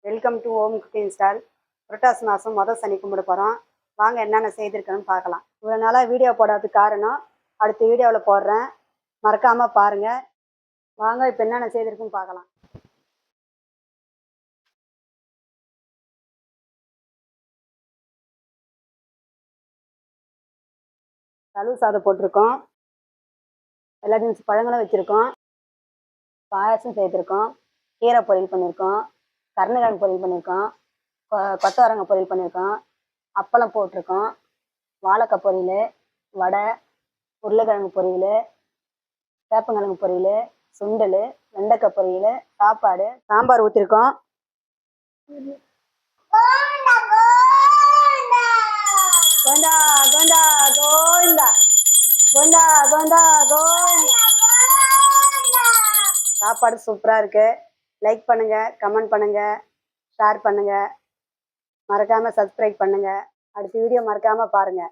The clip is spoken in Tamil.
Welcome to Om cooking stall. புரட்டாசி மாதம் மொதல் சனி கும்பிட போகிறோம். வாங்க என்னென்ன செய்திருக்கேன்னு பார்க்கலாம். இவ்வளோ நாளாக வீடியோ போடாததுக்கு காரணம் அடுத்த வீடியோவில் போடுறேன், மறக்காமல் பாருங்கள். வாங்க இப்போ என்னென்ன செய்திருக்குன்னு பார்க்கலாம். தழுவு சாதம் போட்டிருக்கோம், எல்லாத்தையும் பழங்களும் வச்சுருக்கோம், பாயாசம் செய்திருக்கோம், கீரை பொரியல் பண்ணியிருக்கோம், கருணைக்கிழங்கு பொரியல் பண்ணியிருக்கோம், கொத்தவரங்காய் பொரியல் பண்ணியிருக்கோம், அப்பளம் போட்டிருக்கோம், வாழைக்காய் பொரியல், வடை, உருளைக்கிழங்கு பொரியல், சேப்பங்கிழங்கு பொரியல், சுண்டல், வெண்டைக்காய் பொரியல், சாப்பாடு, சாம்பார் ஊற்றிருக்கோம். கோந்தா கோந்தா கோந்தா கோந்தா கோந்தா கோந்தா. சாப்பாடு சூப்பராக இருக்குது. லைக் பண்ணுங்கள், கமெண்ட் பண்ணுங்கள், ஷேர் பண்ணுங்கள், மறக்காமல் சப்ஸ்கிரைப் பண்ணுங்கள். அடுத்த வீடியோ மறக்காமல் பாருங்கள்.